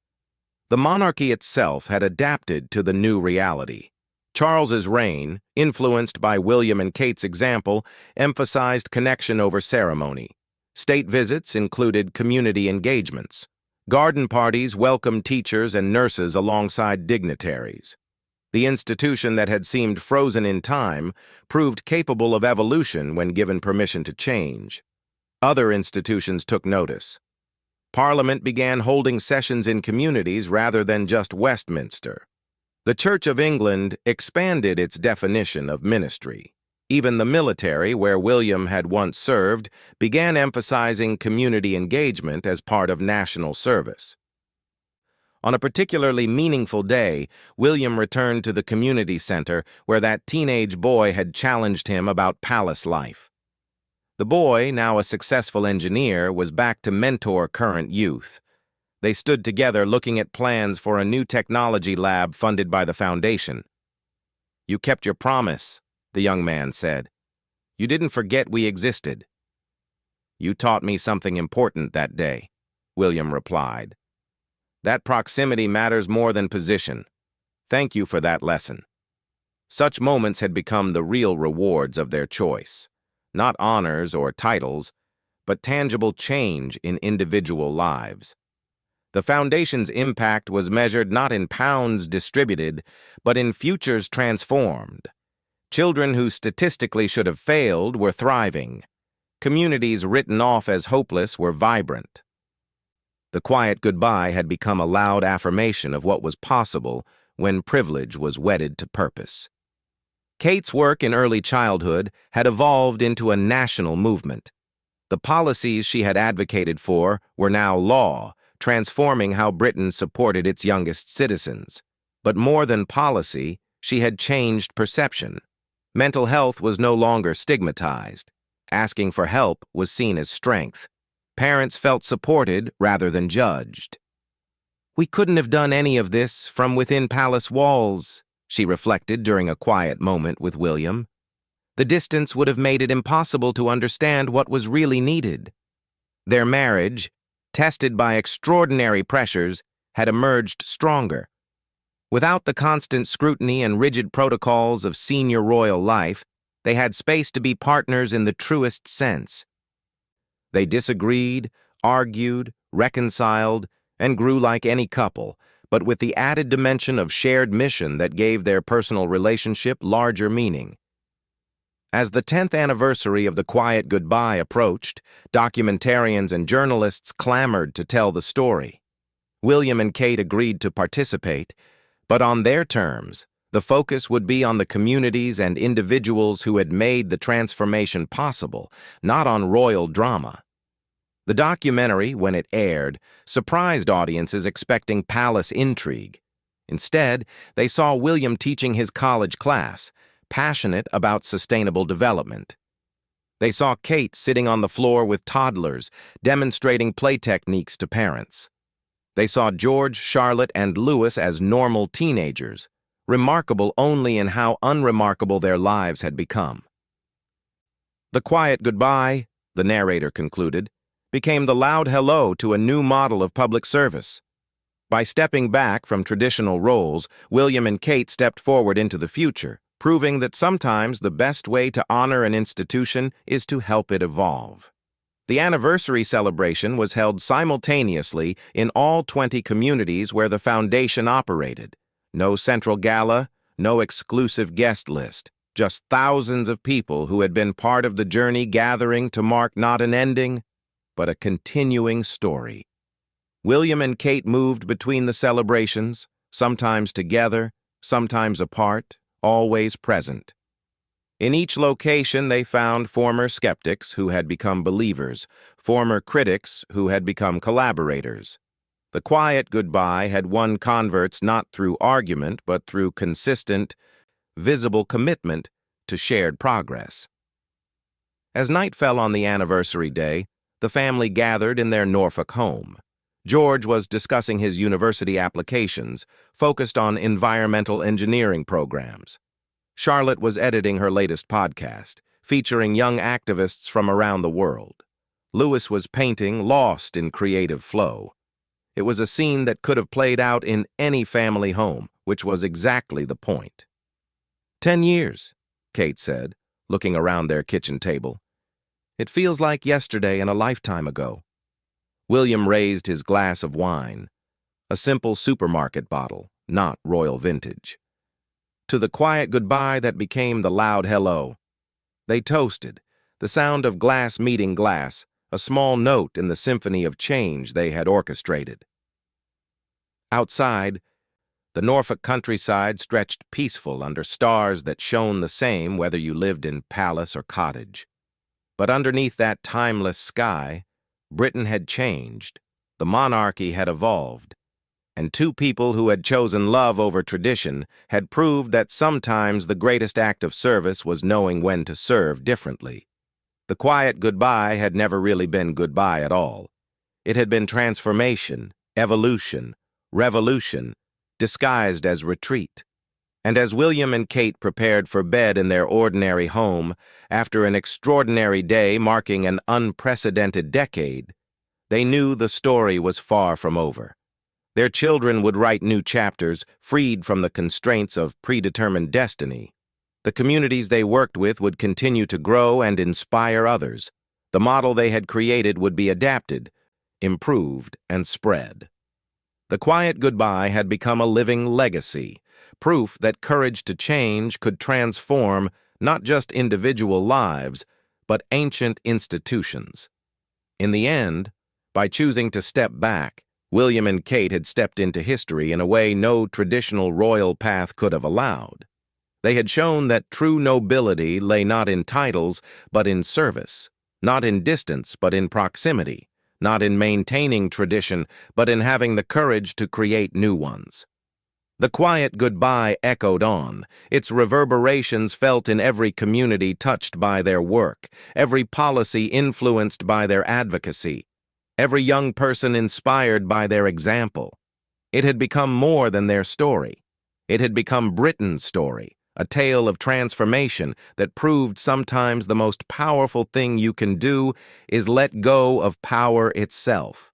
The monarchy itself had adapted to the new reality. Charles's reign, influenced by William and Kate's example, emphasized connection over ceremony. State visits included community engagements. Garden parties welcomed teachers and nurses alongside dignitaries. The institution that had seemed frozen in time proved capable of evolution when given permission to change. Other institutions took notice. Parliament began holding sessions in communities rather than just Westminster. The Church of England expanded its definition of ministry. Even the military, where William had once served, began emphasizing community engagement as part of national service. On a particularly meaningful day, William returned to the community center where that teenage boy had challenged him about palace life. The boy, now a successful engineer, was back to mentor current youth. They stood together looking at plans for a new technology lab funded by the foundation. "You kept your promise," the young man said. "You didn't forget we existed." "You taught me something important that day," William replied. "That proximity matters more than position. Thank you for that lesson." Such moments had become the real rewards of their choice. Not honors or titles, but tangible change in individual lives. The foundation's impact was measured not in pounds distributed, but in futures transformed. Children who statistically should have failed were thriving. Communities written off as hopeless were vibrant. The quiet goodbye had become a loud affirmation of what was possible when privilege was wedded to purpose. Kate's work in early childhood had evolved into a national movement. The policies she had advocated for were now law, transforming how Britain supported its youngest citizens. But more than policy, she had changed perception. Mental health was no longer stigmatized. Asking for help was seen as strength. Parents felt supported rather than judged. "We couldn't have done any of this from within palace walls," she reflected during a quiet moment with William. "The distance would have made it impossible to understand what was really needed." Their marriage, tested by extraordinary pressures, had emerged stronger. Without the constant scrutiny and rigid protocols of senior royal life, they had space to be partners in the truest sense. They disagreed, argued, reconciled, and grew like any couple, but with the added dimension of shared mission that gave their personal relationship larger meaning. As the 10th anniversary of the quiet goodbye approached, documentarians and journalists clamored to tell the story. William and Kate agreed to participate, but on their terms. The focus would be on the communities and individuals who had made the transformation possible, not on royal drama. The documentary, when it aired, surprised audiences expecting palace intrigue. Instead, they saw William teaching his college class, passionate about sustainable development. They saw Kate sitting on the floor with toddlers, demonstrating play techniques to parents. They saw George, Charlotte, and Louis as normal teenagers, remarkable only in how unremarkable their lives had become. The quiet goodbye, the narrator concluded, became the loud hello to a new model of public service. By stepping back from traditional roles, William and Kate stepped forward into the future, proving that sometimes the best way to honor an institution is to help it evolve. The anniversary celebration was held simultaneously in all 20 communities where the foundation operated. No central gala, no exclusive guest list, just thousands of people who had been part of the journey gathering to mark not an ending, but a continuing story. William and Kate moved between the celebrations, sometimes together, sometimes apart, always present. In each location they found former skeptics who had become believers, former critics who had become collaborators. The quiet goodbye had won converts not through argument, but through consistent, visible commitment to shared progress. As night fell on the anniversary day, the family gathered in their Norfolk home. George was discussing his university applications, focused on environmental engineering programs. Charlotte was editing her latest podcast, featuring young activists from around the world. Louis was painting, lost in creative flow. It was a scene that could have played out in any family home, which was exactly the point. 10 years, Kate said, looking around their kitchen table. It feels like yesterday and a lifetime ago. William raised his glass of wine, a simple supermarket bottle, not royal vintage. To the quiet goodbye that became the loud hello. They toasted, the sound of glass meeting glass, a small note in the symphony of change they had orchestrated. Outside, the Norfolk countryside stretched peaceful under stars that shone the same whether you lived in palace or cottage. But underneath that timeless sky, Britain had changed, the monarchy had evolved, and two people who had chosen love over tradition had proved that sometimes the greatest act of service was knowing when to serve differently. The quiet goodbye had never really been goodbye at all. It had been transformation, evolution, revolution, disguised as retreat. And as William and Kate prepared for bed in their ordinary home, after an extraordinary day marking an unprecedented decade, they knew the story was far from over. Their children would write new chapters, freed from the constraints of predetermined destiny. The communities they worked with would continue to grow and inspire others. The model they had created would be adapted, improved, and spread. The quiet goodbye had become a living legacy, proof that courage to change could transform not just individual lives, but ancient institutions. In the end, by choosing to step back, William and Kate had stepped into history in a way no traditional royal path could have allowed. They had shown that true nobility lay not in titles, but in service, not in distance, but in proximity, not in maintaining tradition, but in having the courage to create new ones. The quiet goodbye echoed on, its reverberations felt in every community touched by their work, every policy influenced by their advocacy, every young person inspired by their example. It had become more than their story. It had become Britain's story, a tale of transformation that proved sometimes the most powerful thing you can do is let go of power itself.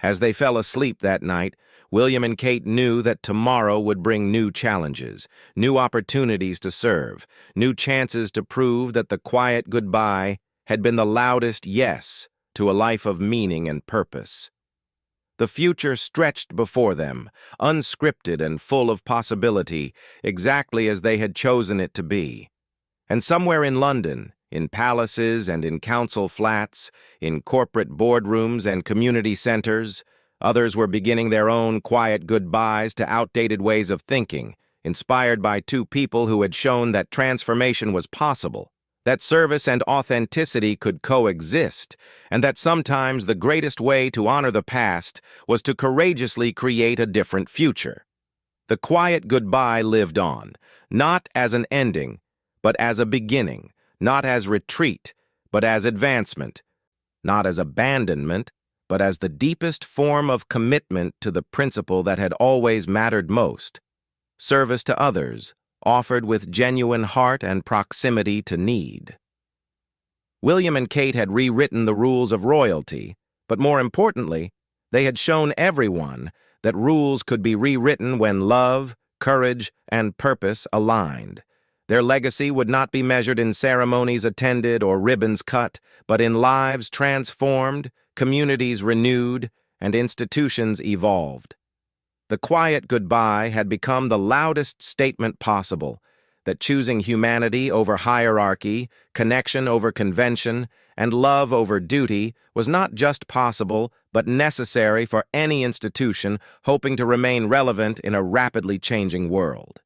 As they fell asleep that night, William and Kate knew that tomorrow would bring new challenges, new opportunities to serve, new chances to prove that the quiet goodbye had been the loudest yes to a life of meaning and purpose. The future stretched before them, unscripted and full of possibility, exactly as they had chosen it to be. And somewhere in London, in palaces and in council flats, in corporate boardrooms and community centers, others were beginning their own quiet goodbyes to outdated ways of thinking, inspired by two people who had shown that transformation was possible, that service and authenticity could coexist, and that sometimes the greatest way to honor the past was to courageously create a different future. The quiet goodbye lived on, not as an ending, but as a beginning, not as retreat, but as advancement, not as abandonment, but as the deepest form of commitment to the principle that had always mattered most: service to others, offered with genuine heart and proximity to need. William and Kate had rewritten the rules of royalty, but more importantly, they had shown everyone that rules could be rewritten when love, courage, and purpose aligned. Their legacy would not be measured in ceremonies attended or ribbons cut, but in lives transformed, communities renewed, and institutions evolved. The quiet goodbye had become the loudest statement possible, that choosing humanity over hierarchy, connection over convention, and love over duty was not just possible, but necessary for any institution hoping to remain relevant in a rapidly changing world.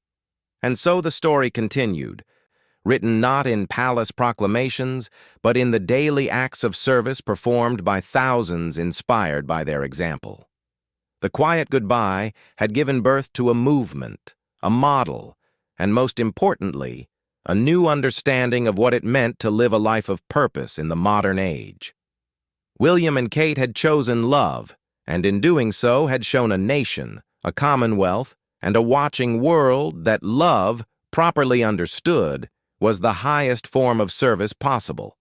And so the story continued, written not in palace proclamations, but in the daily acts of service performed by thousands inspired by their example. The quiet goodbye had given birth to a movement, a model, and most importantly, a new understanding of what it meant to live a life of purpose in the modern age. William and Kate had chosen love, and in doing so had shown a nation, a commonwealth, and a watching world that love, properly understood, was the highest form of service possible.